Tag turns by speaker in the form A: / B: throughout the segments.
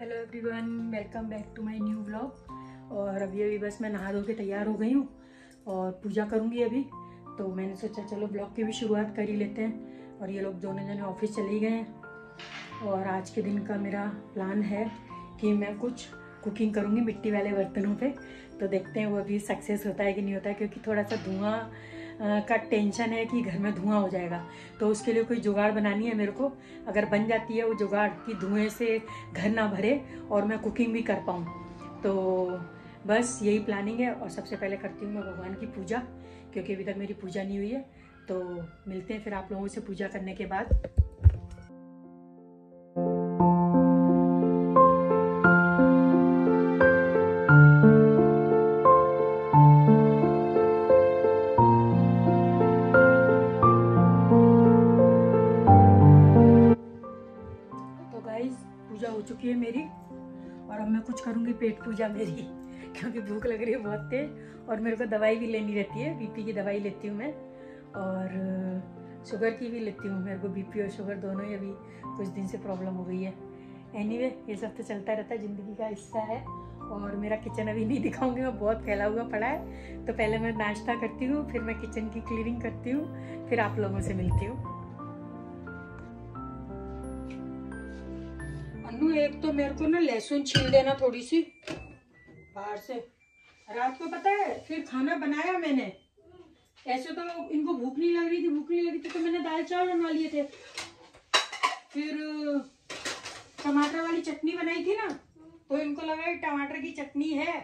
A: Hello everyone, welcome back to my new vlog. और अभी बस मैं नहा धो के तैयार हो गई हूँ और पूजा करूँगी अभी। तो मैंने सोचा चलो ब्लॉग की भी शुरुआत कर ही लेते हैं। और ये लोग दोनों जने ऑफिस चले गए हैं और आज के दिन का मेरा प्लान है कि मैं कुछ कुकिंग करूँगी मिट्टी वाले बर्तनों पे। तो देखते हैं वो अभी सक्सेस होता है कि नहीं होता है, क्योंकि थोड़ा सा धुआं का टेंशन है कि घर में धुआं हो जाएगा। तो उसके लिए कोई जुगाड़ बनानी है मेरे को। अगर बन जाती है वो जुगाड़ कि धुएं से घर ना भरे और मैं कुकिंग भी कर पाऊँ, तो बस यही प्लानिंग है। और सबसे पहले करती हूँ मैं भगवान की पूजा, क्योंकि अभी तक मेरी पूजा नहीं हुई है। तो मिलते हैं फिर आप लोगों से पूजा करने के बाद। पूजा हो चुकी है मेरी और अब मैं कुछ करूँगी पेट पूजा मेरी, क्योंकि भूख लग रही है बहुत तेज। और मेरे को दवाई भी लेनी रहती है, बीपी की दवाई लेती हूँ मैं और शुगर की भी लेती हूँ। मेरे को बीपी और शुगर दोनों ही अभी कुछ दिन से प्रॉब्लम हो गई है। एनीवे, ये सब तो चलता रहता है, ज़िंदगी का हिस्सा है। और मेरा किचन अभी नहीं दिखाऊंगी, मैं बहुत फैला हुआ पड़ा है। तो पहले मैं नाश्ता करती हूँ, फिर मैं किचन की क्लीनिंग करती हूँ, फिर आप लोगों से मिलती हूँ। एक तो मेरे को ना लहसुन छील देना थोड़ी सी बाहर से। रात को पता है फिर खाना बनाया मैंने, ऐसे तो इनको भूख नहीं लग रही थी तो मैंने दाल चावल बनवा लिए थे। फिर टमाटर वाली चटनी बनाई थी ना, तो इनको लगा टमाटर की चटनी है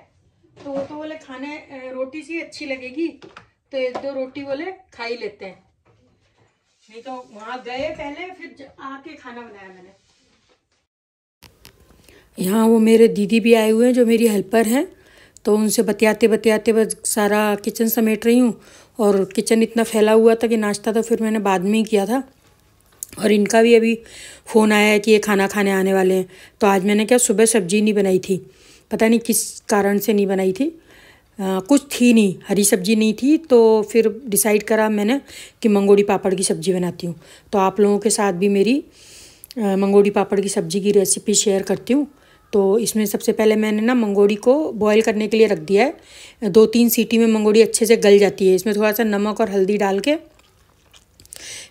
A: तो बोले खाने रोटी सी अच्छी लगेगी, तो एक दो रोटी बोले खा ही लेते हैं। नहीं तो वहां गए पहले, फिर आके खाना बनाया मैंने। यहाँ वो मेरे दीदी भी आए हुए हैं जो मेरी हेल्पर हैं, तो उनसे बतियाते बतियाते बस सारा किचन समेट रही हूँ। और किचन इतना फैला हुआ था कि नाश्ता तो फिर मैंने बाद में ही किया था। और इनका भी अभी फ़ोन आया है कि ये खाना खाने आने वाले हैं। तो आज मैंने क्या सुबह सब्जी नहीं बनाई थी, पता नहीं किस कारण से नहीं बनाई थी। कुछ थी नहीं, हरी सब्जी नहीं थी, तो फिर डिसाइड करा मैंने कि मंगोड़ी पापड़ की सब्ज़ी बनाती हूँ। तो आप लोगों के साथ भी मेरी मंगोड़ी पापड़ की सब्ज़ी की रेसिपी शेयर करती हूँ। तो इसमें सबसे पहले मैंने ना मंगोड़ी को बॉईल करने के लिए रख दिया है। 2-3 सीटी में मंगोड़ी अच्छे से गल जाती है। इसमें थोड़ा सा नमक और हल्दी डाल के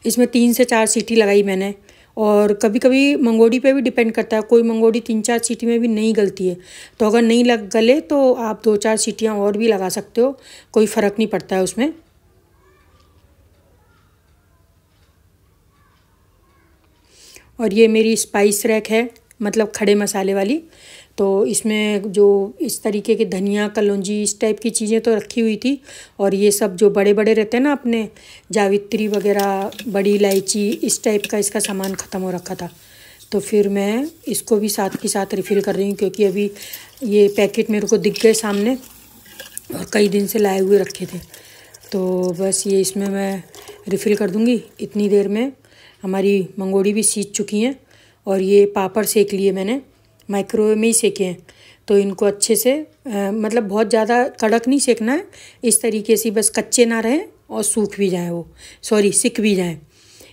A: इसमें 3 से 4 सीटी लगाई मैंने। और कभी कभी मंगोड़ी पे भी डिपेंड करता है, कोई मंगोड़ी 3-4 सीटी में भी नहीं गलती है। तो अगर नहीं गले तो आप 2-4 सीटियाँ और भी लगा सकते हो, कोई फ़र्क नहीं पड़ता है उसमें। और ये मेरी स्पाइस रैक है, मतलब खड़े मसाले वाली। तो इसमें जो इस तरीके के धनिया कलौंजी इस टाइप की चीज़ें तो रखी हुई थी। और ये सब जो बड़े बड़े रहते हैं ना अपने जावित्री वगैरह, बड़ी इलायची, इस टाइप का इसका सामान ख़त्म हो रखा था। तो फिर मैं इसको भी साथ के साथ रिफ़िल कर रही हूँ, क्योंकि अभी ये पैकेट मेरे को दिख गए सामने और कई दिन से लाए हुए रखे थे। तो बस ये इसमें मैं रिफ़िल कर दूँगी। इतनी देर में हमारी मंगोड़ी भी सीज चुकी हैं। और ये पापड़ सेक लिए मैंने, माइक्रोवेव में ही सेके हैं। तो इनको अच्छे से मतलब बहुत ज़्यादा कड़क नहीं सेकना है, इस तरीके से बस कच्चे ना रहें और सूख भी जाएं, सिक भी जाएं।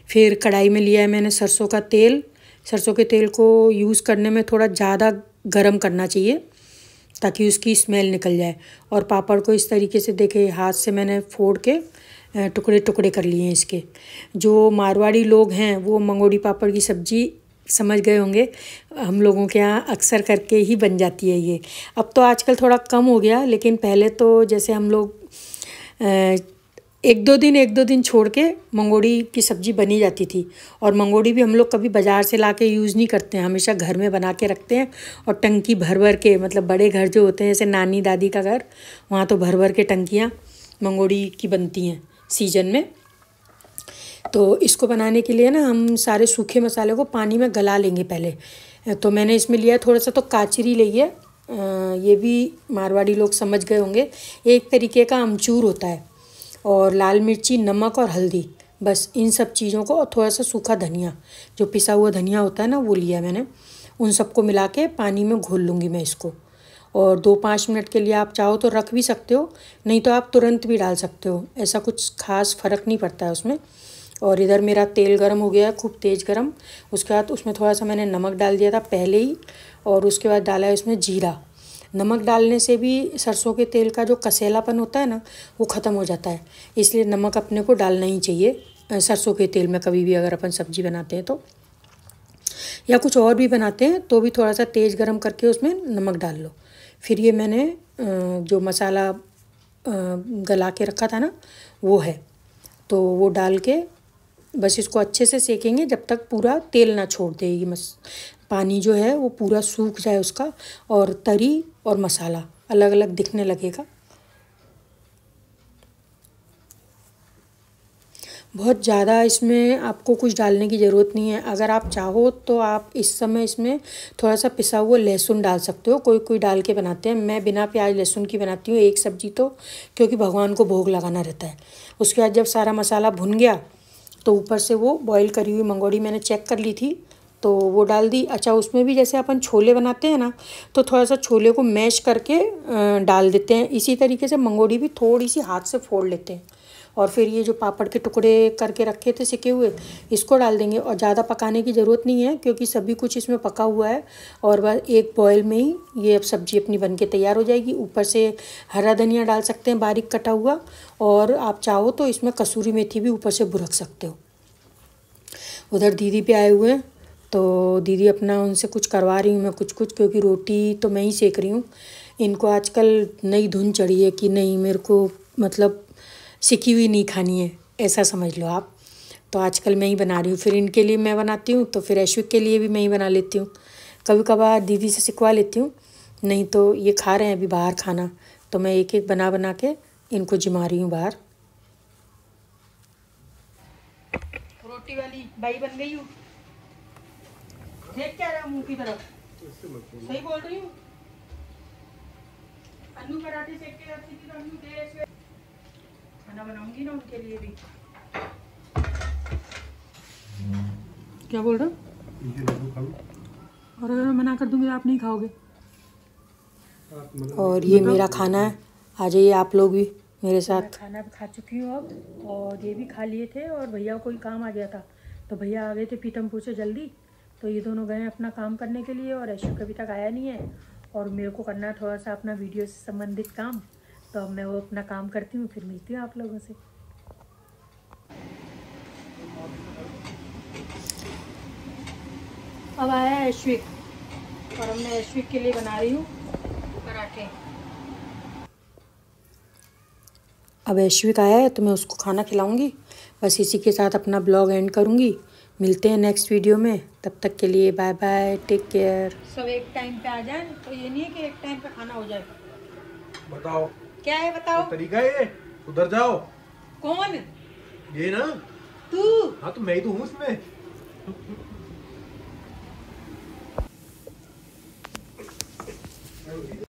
A: फिर कढ़ाई में लिया है मैंने सरसों का तेल। सरसों के तेल को यूज़ करने में थोड़ा ज़्यादा गरम करना चाहिए ताकि उसकी स्मेल निकल जाए। और पापड़ को इस तरीके से देखे हाथ से मैंने फोड़ के टुकड़े टुकड़े कर लिए हैं इसके। जो मारवाड़ी लोग हैं वो मंगोड़ी पापड़ की सब्ज़ी समझ गए होंगे, हम लोगों के यहाँ अक्सर करके ही बन जाती है ये। अब तो आजकल थोड़ा कम हो गया, लेकिन पहले तो जैसे हम लोग एक दो दिन छोड़ के मंगोड़ी की सब्ज़ी बनी जाती थी। और मंगोड़ी भी हम लोग कभी बाज़ार से ला के यूज़ नहीं करते हैं, हमेशा घर में बना के रखते हैं। और टंकी भर भर के, मतलब बड़े घर जो होते हैं जैसे नानी दादी का घर, वहाँ तो भर भर के टंकियाँ मंगोड़ी की बनती हैं सीजन में। तो इसको बनाने के लिए ना हम सारे सूखे मसाले को पानी में गला लेंगे पहले। तो मैंने इसमें लिया थोड़ा सा तो काचरी ली है, ये भी मारवाड़ी लोग समझ गए होंगे, एक तरीके का अमचूर होता है। और लाल मिर्ची, नमक और हल्दी, बस इन सब चीज़ों को, और थोड़ा सा सूखा धनिया, जो पिसा हुआ धनिया होता है ना, वो लिया मैंने। उन सबको मिला के पानी में घोल लूँगी मैं इसको। और 2-5 मिनट के लिए आप चाहो तो रख भी सकते हो, नहीं तो आप तुरंत भी डाल सकते हो, ऐसा कुछ खास फ़र्क नहीं पड़ता है उसमें। और इधर मेरा तेल गरम हो गया है, खूब तेज़ गरम। उसके बाद उसमें थोड़ा सा मैंने नमक डाल दिया था पहले ही, और उसके बाद डाला है उसमें जीरा। नमक डालने से भी सरसों के तेल का जो कसेलापन होता है ना वो ख़त्म हो जाता है, इसलिए नमक अपने को डालना ही चाहिए सरसों के तेल में कभी भी अगर अपन सब्ज़ी बनाते हैं तो, या कुछ और भी बनाते हैं तो भी थोड़ा सा तेज़ गरम करके उसमें नमक डाल लो। फिर ये मैंने जो मसाला गला के रखा था ना वो है, तो वो डाल के बस इसको अच्छे से सेकेंगे जब तक पूरा तेल ना छोड़ दे। ये पानी जो है वो पूरा सूख जाए उसका, और तरी और मसाला अलग अलग दिखने लगेगा। बहुत ज़्यादा इसमें आपको कुछ डालने की ज़रूरत नहीं है। अगर आप चाहो तो आप इस समय इसमें थोड़ा सा पिसा हुआ लहसुन डाल सकते हो, कोई कोई डाल के बनाते हैं। मैं बिना प्याज लहसुन की बनाती हूँ एक सब्ज़ी तो, क्योंकि भगवान को भोग लगाना रहता है। उसके बाद जब सारा मसाला भुन गया तो ऊपर से वो बॉईल करी हुई मंगोड़ी मैंने चेक कर ली थी तो वो डाल दी। अच्छा, उसमें भी जैसे अपन छोले बनाते हैं ना तो थोड़ा सा छोले को मैश करके डाल देते हैं, इसी तरीके से मंगोड़ी भी थोड़ी सी हाथ से फोड़ लेते हैं। और फिर ये जो पापड़ के टुकड़े करके रखे थे सिके हुए इसको डाल देंगे, और ज़्यादा पकाने की ज़रूरत नहीं है क्योंकि सभी कुछ इसमें पका हुआ है। और बस एक बॉयल में ही ये अब सब्ज़ी अपनी बन के तैयार हो जाएगी। ऊपर से हरा धनिया डाल सकते हैं बारीक कटा हुआ, और आप चाहो तो इसमें कसूरी मेथी भी ऊपर से बुरक सकते हो। उधर दीदी पे आए हुए हैं तो दीदी अपना उनसे कुछ करवा रही हूँ मैं कुछ कुछ, क्योंकि रोटी तो मैं ही सेक रही हूँ। इनको आजकल नई धुन चढ़ी है कि नहीं मेरे को मतलब सिकी हुई नहीं खानी है, ऐसा समझ लो आप। तो आजकल मैं ही बना रही हूँ, फिर इनके लिए मैं बनाती हूँ तो फिर ऐश्विक के लिए भी मैं ही बना लेती हूँ। कभी कभार दीदी से सिखवा लेती हूँ, नहीं तो ये खा रहे हैं अभी बाहर खाना, तो मैं एक एक बना बना के इनको जिमा रही हूँ बाहर। रोटी वाली बाई बन गई हूँ। देख क्या रहा मुंह की तरफ, सही बोल रही हूँ। अन्नू पराठे सेक के रखती थी तो अन्नू दे खाना बनाऊंगी ना उनके लिए भी। क्या बोल रहे हो? और अगर मैं मना कर दूंगी तो आप नहीं खाओगे। और ये मेरा खाना है, आ जाइए आप लोग भी मेरे साथ। खाना भी खा चुकी हूँ अब, और ये भी खा लिए थे, और भैया को कोई काम आ गया था तो भैया आ गए थे पीतमपुर से जल्दी, तो ये दोनों गए अपना काम करने के लिए, और ऐश्वर्य अभी तक आया नहीं है। और मेरे को करना है थोड़ा सा अपना वीडियो से संबंधित काम, तो अब मैं वो अपना काम करती हूँ, फिर मिलती हूँ आप लोगों से। अब आया ऐश्विक, और अब मैं ऐश्विक के लिए बना रही हूँ पराठे। अब ऐश्विक आया है तो मैं उसको खाना खिलाऊंगी, बस इसी के साथ अपना ब्लॉग एंड करूँगी। मिलते हैं नेक्स्ट वीडियो में, तब तक के लिए बाय बाय, टेक केयर। सब एक टाइम पे आ जाए तो ये नहीं है कि एक टाइम पे खाना हो जाए।
B: बताओ
A: क्या है, बताओ
B: तरीका है ये, उधर जाओ।
A: कौन?
B: ये ना
A: तू?
B: हाँ तो मैं ही तो हूँ इसमें।